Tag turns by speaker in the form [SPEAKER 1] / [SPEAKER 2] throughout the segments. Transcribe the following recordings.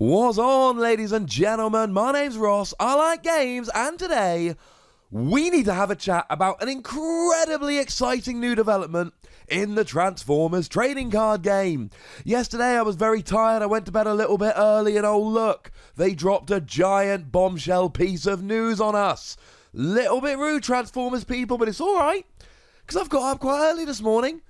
[SPEAKER 1] What's on, ladies and gentlemen? My name's Ross, I like games, and today we need to have a chat about an incredibly exciting new development in the Transformers trading card game. Yesterday I was very tired, I went to bed a little bit early, and oh look, they dropped a giant bombshell piece of news on us. Little bit rude, Transformers people, but it's alright, because I've got up quite early this morning,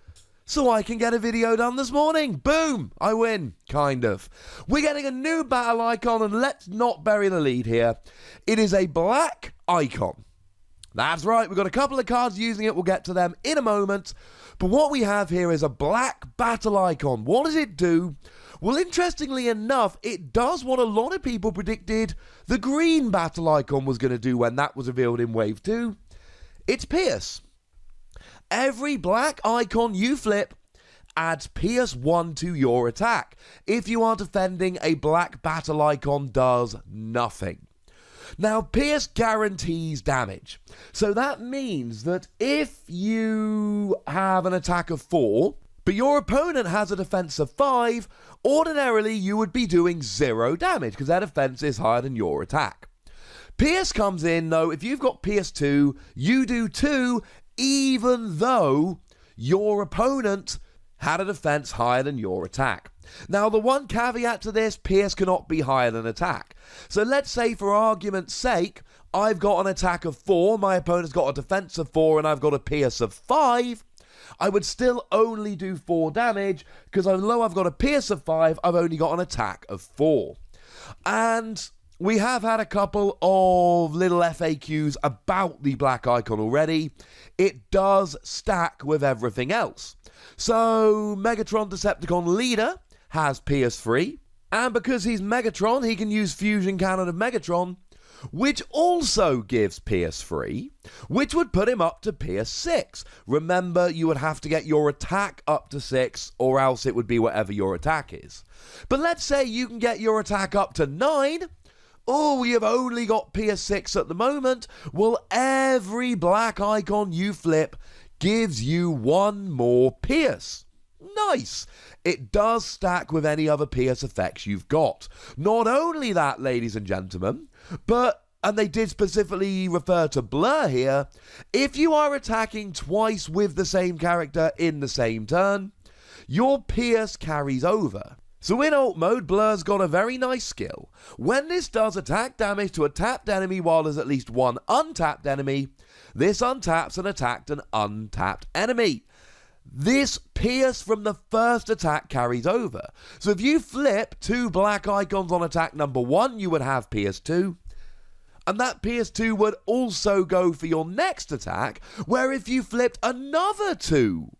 [SPEAKER 1] so I can get a video done this morning. Boom! I win. Kind of. We're getting a new battle icon, and let's not bury the lead here. It is a black icon. That's right, we've got a couple of cards using it. We'll get to them in a moment. But what we have here is a black battle icon. What does it do? Well, interestingly enough, it does what a lot of people predicted the green battle icon was going to do when that was revealed in Wave 2. It's Pierce. Every black icon you flip adds Pierce 1 to your attack. If you are defending, a black battle icon does nothing. Now, Pierce guarantees damage. So that means that if you have an attack of 4, but your opponent has a defense of 5, ordinarily you would be doing 0 damage because their defense is higher than your attack. Pierce comes in, though, if you've got Pierce 2, you do 2, even though your opponent had a defense higher than your attack. Now, the one caveat to this, Pierce cannot be higher than attack. So let's say, for argument's sake, I've got an attack of 4, my opponent's got a defense of 4, and I've got a Pierce of 5. I would still only do 4 damage, because although I've got a Pierce of 5, I've only got an attack of 4. And we have had a couple of little FAQs about the black icon already. It does stack with everything else. So, Megatron Decepticon Leader has Pierce 3, and because he's Megatron, he can use Fusion Cannon of Megatron, which also gives Pierce 3, which would put him up to Pierce 6. Remember, you would have to get your attack up to 6, or else it would be whatever your attack is. But let's say you can get your attack up to 9, oh, you've only got Pierce 6 at the moment. Well, every black icon you flip gives you 1 more Pierce. Nice! It does stack with any other Pierce effects you've got. Not only that, ladies and gentlemen, but, and they did specifically refer to Blur here, if you are attacking twice with the same character in the same turn, your Pierce carries over. So in alt mode, Blur's got a very nice skill. When this does attack damage to a tapped enemy while there's at least one untapped enemy, this untaps an attacked and untapped enemy. This Pierce from the first attack carries over. So if you flip 2 black icons on attack number 1, you would have Pierce 2. And that Pierce 2 would also go for your next attack, where if you flipped another 2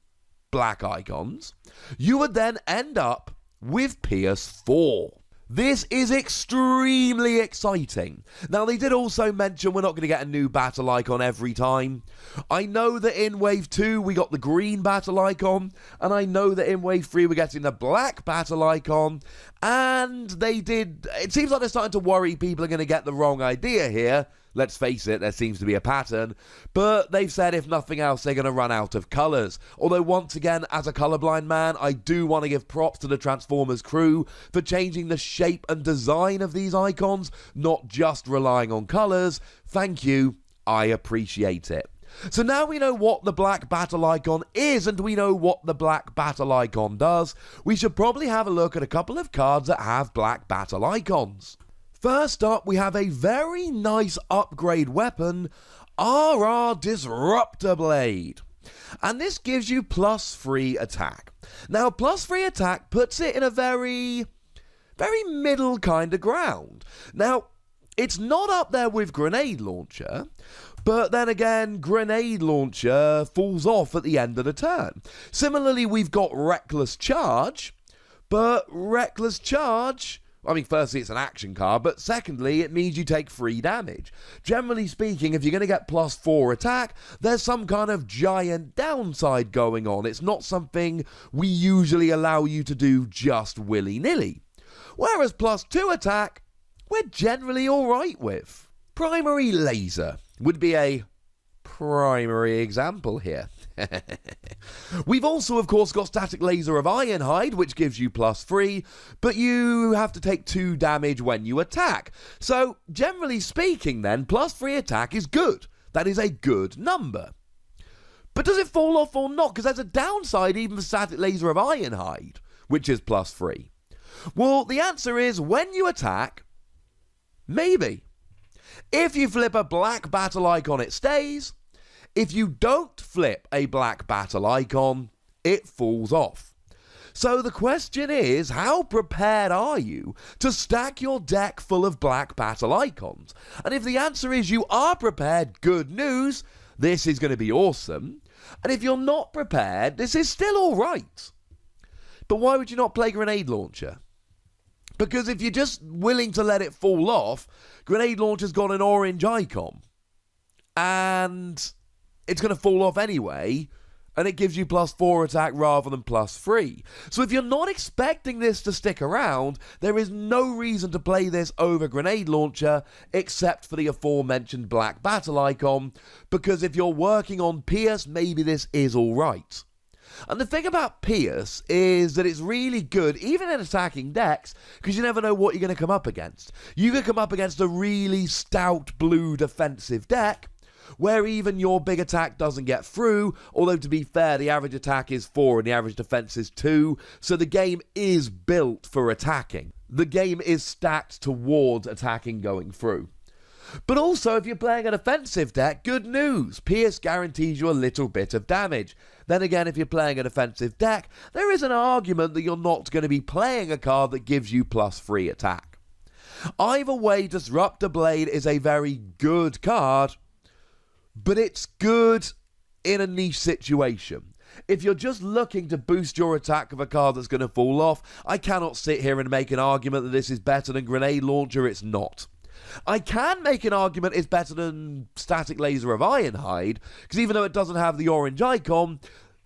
[SPEAKER 1] black icons, you would then end up with Pierce 4. This is extremely exciting. Now, they did also mention we're not going to get a new battle icon every time. I know that in Wave 2 we got the green battle icon, and I know that in Wave 3 we're getting the black battle icon, and it seems like they're starting to worry people are going to get the wrong idea here. Let's face it, there seems to be a pattern, but they've said if nothing else, they're going to run out of colours. Although once again, as a colourblind man, I do want to give props to the Transformers crew for changing the shape and design of these icons, not just relying on colours. Thank you, I appreciate it. So now we know what the black battle icon is, and we know what the black battle icon does. We should probably have a look at a couple of cards that have black battle icons. First up, we have a very nice upgrade weapon, RR Disruptor Blade. And this gives you +3 attack. Now, +3 attack puts it in a very middle kind of ground. Now, it's not up there with Grenade Launcher, but then again, Grenade Launcher falls off at the end of the turn. Similarly, we've got Reckless Charge, but Reckless Charge, I mean, firstly, it's an action card, but secondly, it means you take 3 damage. Generally speaking, if you're going to get +4 attack, there's some kind of giant downside going on. It's not something we usually allow you to do just willy-nilly. Whereas +2 attack, we're generally alright with. Primary Laser would be a primary example here. We've also, of course, got Static Laser of Ironhide, which gives you +3, but you have to take 2 damage when you attack. So, generally speaking then, +3 attack is good. That is a good number. But does it fall off or not? Because there's a downside even for Static Laser of Ironhide, which is +3. Well, the answer is, when you attack, maybe. If you flip a black battle icon, it stays. If you don't flip a black battle icon, it falls off. So the question is, how prepared are you to stack your deck full of black battle icons? And if the answer is you are prepared, good news, this is going to be awesome. And if you're not prepared, this is still alright. But why would you not play Grenade Launcher? Because if you're just willing to let it fall off, Grenade Launcher's got an orange icon. And it's going to fall off anyway, and it gives you +4 attack rather than +3. So if you're not expecting this to stick around, there is no reason to play this over Grenade Launcher, except for the aforementioned black battle icon, because if you're working on Pierce, maybe this is alright. And the thing about Pierce is that it's really good, even in attacking decks, because you never know what you're going to come up against. You could come up against a really stout blue defensive deck, where even your big attack doesn't get through, although to be fair, the average attack is 4 and the average defense is 2, so the game is built for attacking. The game is stacked towards attacking going through. But also, if you're playing a defensive deck, good news, Pierce guarantees you a little bit of damage. Then again, if you're playing a defensive deck, there is an argument that you're not going to be playing a card that gives you +3 attack. Either way, Disruptor Blade is a very good card, but it's good in a niche situation. If you're just looking to boost your attack of a card that's going to fall off, I cannot sit here and make an argument that this is better than Grenade Launcher. It's not. I can make an argument it's better than Static Laser of Ironhide, because even though it doesn't have the orange icon,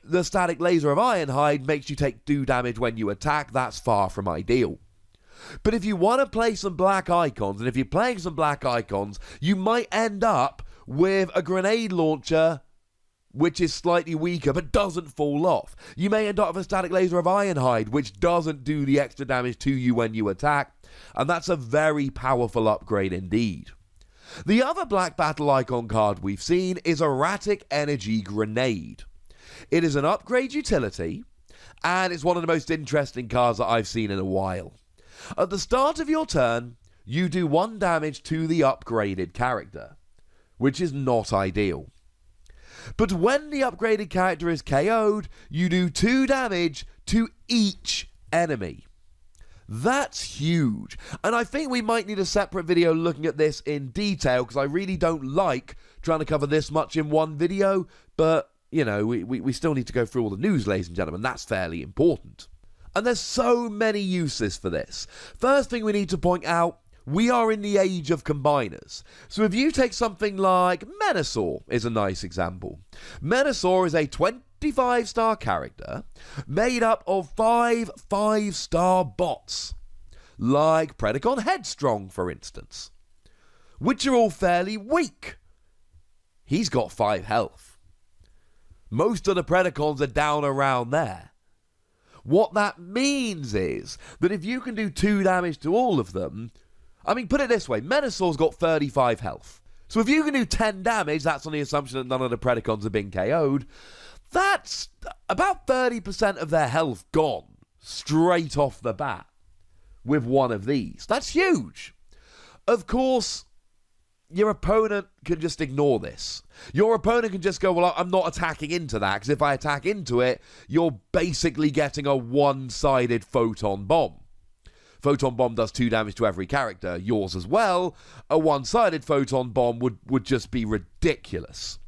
[SPEAKER 1] the Static Laser of Ironhide makes you take 2 damage when you attack. That's far from ideal. But if you want to play some black icons, and if you're playing some black icons, you might end up with a Grenade Launcher which is slightly weaker but doesn't fall off. You may end up with a Static Laser of Ironhide, which doesn't do the extra damage to you when you attack, and that's a very powerful upgrade indeed. The other black battle icon card we've seen is Erratic Energy Grenade. It is an upgrade utility, and it's one of the most interesting cards that I've seen in a while. At the start of your turn, you do 1 damage to the upgraded character, which is not ideal. But when the upgraded character is KO'd, you do 2 damage to each enemy. That's huge. And I think we might need a separate video looking at this in detail, because I really don't like trying to cover this much in one video. But, you know, we still need to go through all the news, ladies and gentlemen. That's fairly important. And there's so many uses for this. First thing we need to point out, we are in the age of combiners. So if you take something like Menasor is a nice example. Menasor is a 25-star character made up of 5 5-star bots, like Predacon Headstrong, for instance, which are all fairly weak. He's got 5 health. Most of the Predacons are down around there. What that means is that if you can do 2 damage to all of them, I mean, put it this way, Menasor's got 35 health. So if you can do 10 damage, that's on the assumption that none of the Predacons have been KO'd, that's about 30% of their health gone straight off the bat with one of these. That's huge. Of course, your opponent can just ignore this. Your opponent can just go, well, I'm not attacking into that, because if I attack into it, you're basically getting a one-sided photon bomb. Photon bomb does 2 damage to every character, yours as well. A one-sided photon bomb would just be ridiculous.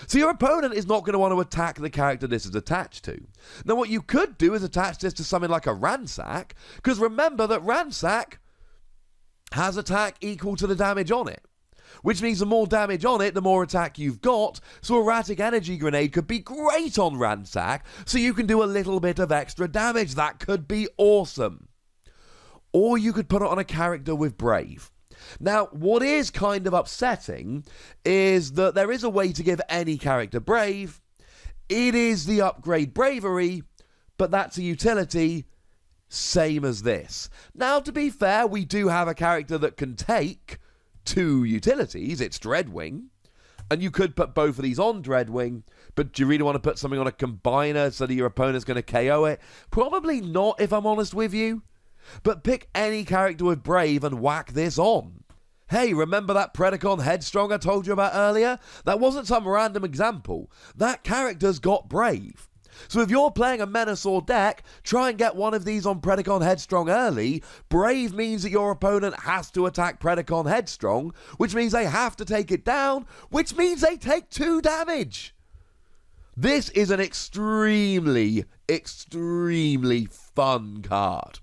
[SPEAKER 1] So your opponent is not going to want to attack the character this is attached to. Now what you could do is attach this to something like a Ransack, because remember that Ransack has attack equal to the damage on it. Which means the more damage on it, the more attack you've got, so Erratic Energy Grenade could be great on Ransack, so you can do a little bit of extra damage. That could be awesome. Or you could put it on a character with Brave. Now, what is kind of upsetting is that there is a way to give any character Brave. It is the upgrade Bravery, but that's a utility, same as this. Now, to be fair, we do have a character that can take 2 utilities. It's Dreadwing. And you could put both of these on Dreadwing, but do you really want to put something on a combiner so that your opponent's going to KO it? Probably not, if I'm honest with you. But pick any character with Brave and whack this on. Hey, remember that Predacon Headstrong I told you about earlier? That wasn't some random example. That character's got Brave. So if you're playing a Menasor deck, try and get one of these on Predacon Headstrong early. Brave means that your opponent has to attack Predacon Headstrong, which means they have to take it down, which means they take 2 damage. This is an extremely, extremely fun card.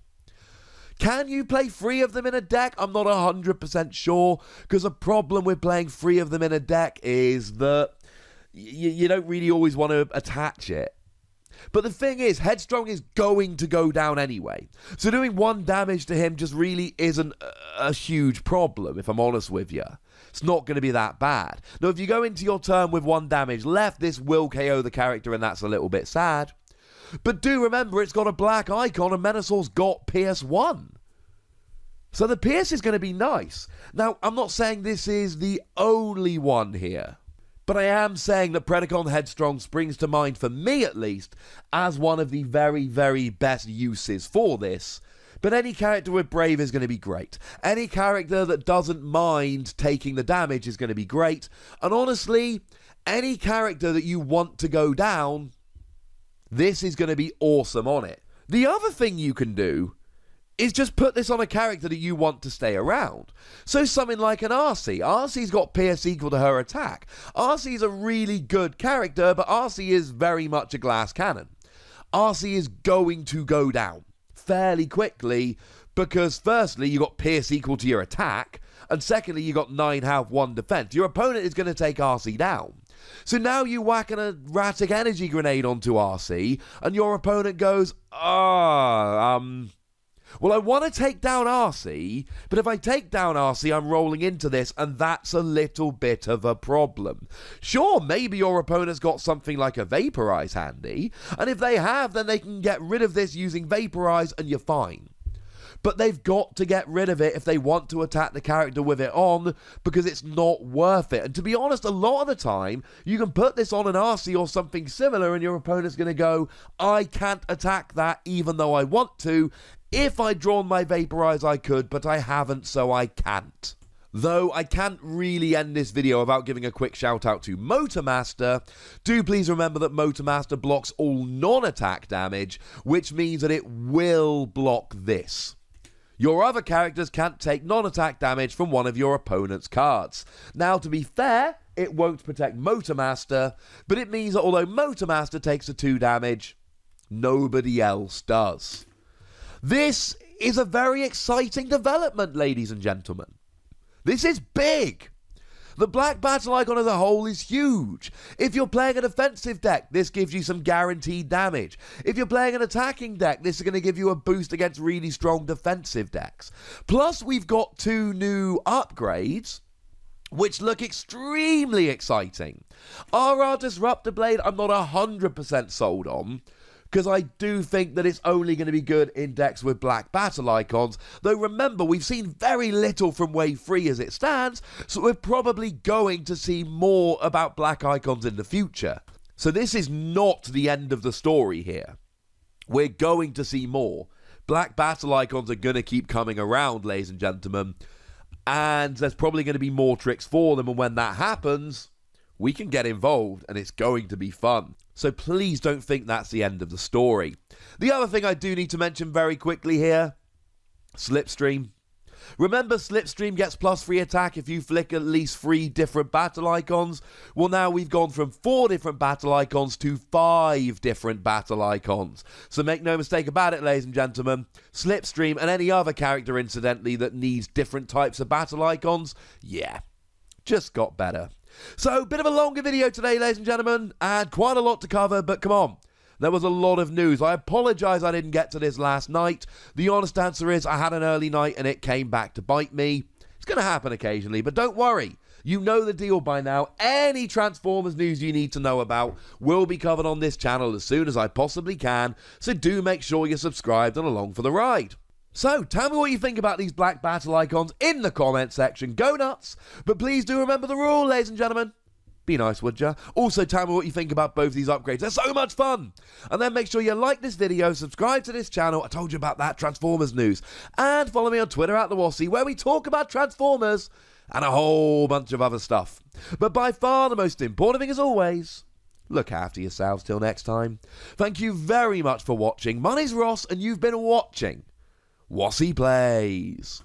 [SPEAKER 1] Can you play 3 of them in a deck? I'm not 100% sure, because the problem with playing 3 of them in a deck is that you don't really always want to attach it. But the thing is, Headstrong is going to go down anyway. So doing 1 damage to him just really isn't a huge problem, if I'm honest with you. It's not going to be that bad. Now, if you go into your turn with 1 damage left, this will KO the character, and that's a little bit sad. But do remember, it's got a black icon, and Menasor's got Pierce 1. So the Pierce is going to be nice. Now, I'm not saying this is the only one here. But I am saying that Predacon Headstrong springs to mind, for me at least, as one of the very, very best uses for this. But any character with Brave is going to be great. Any character that doesn't mind taking the damage is going to be great. And honestly, any character that you want to go down, this is going to be awesome on it. The other thing you can do is just put this on a character that you want to stay around. So something like an Arcee. Arcee's got Pierce equal to her attack. Arcee's a really good character, but Arcee is very much a glass cannon. Arcee is going to go down fairly quickly because firstly, you got Pierce equal to your attack, and secondly, you got 9 health, 1 defense. Your opponent is going to take Arcee down. So now you whack an Erratic energy grenade onto Arcee, and your opponent goes, well, I want to take down Arcee, but if I take down Arcee, I'm rolling into this, and that's a little bit of a problem. Sure, maybe your opponent's got something like a Vaporize handy, and if they have, then they can get rid of this using Vaporize, and you're fine. But they've got to get rid of it if they want to attack the character with it on, because it's not worth it. And to be honest, a lot of the time, you can put this on an Arcee or something similar, and your opponent's going to go, I can't attack that even though I want to. If I'd drawn my Vaporize, I could, but I haven't, so I can't. Though I can't really end this video without giving a quick shout out to Motormaster. Do please remember that Motormaster blocks all non-attack damage, which means that it will block this. Your other characters can't take non-attack damage from one of your opponent's cards. Now, to be fair, it won't protect Motormaster, but it means that although Motormaster takes the 2 damage, nobody else does. This is a very exciting development, ladies and gentlemen. This is big. The black battle icon as a whole is huge. If you're playing a defensive deck, this gives you some guaranteed damage. If you're playing an attacking deck, this is going to give you a boost against really strong defensive decks. Plus, we've got 2 new upgrades, which look extremely exciting. Our Disruptor Blade, I'm not 100% sold on, because I do think that it's only going to be good in decks with black battle icons. Though remember, we've seen very little from Wave 3 as it stands, so we're probably going to see more about black icons in the future. So this is not the end of the story here. We're going to see more. Black battle icons are going to keep coming around, ladies and gentlemen, and there's probably going to be more tricks for them, and when that happens, we can get involved, and it's going to be fun. So please don't think that's the end of the story. The other thing I do need to mention very quickly here, Slipstream. Remember, Slipstream gets +3 attack if you flick at least 3 different battle icons? Well, now we've gone from 4 different battle icons to 5 different battle icons. So make no mistake about it, ladies and gentlemen, Slipstream and any other character, incidentally, that needs different types of battle icons, yeah, just got better. So, bit of a longer video today, ladies and gentlemen, and quite a lot to cover, but come on. There was a lot of news. I apologise I didn't get to this last night. The honest answer is I had an early night and it came back to bite me. It's going to happen occasionally, but don't worry. You know the deal by now. Any Transformers news you need to know about will be covered on this channel as soon as I possibly can, so do make sure you're subscribed and along for the ride. So, tell me what you think about these black battle icons in the comment section. Go nuts! But please do remember the rule, ladies and gentlemen. Be nice, would ya? Also, tell me what you think about both these upgrades. They're so much fun! And then make sure you like this video, subscribe to this channel. I told you about that Transformers news. And follow me on Twitter at the Wossy, where we talk about Transformers and a whole bunch of other stuff. But by far the most important thing, as always, look after yourselves till next time. Thank you very much for watching. My name's Ross, and you've been watching Wossy Plays.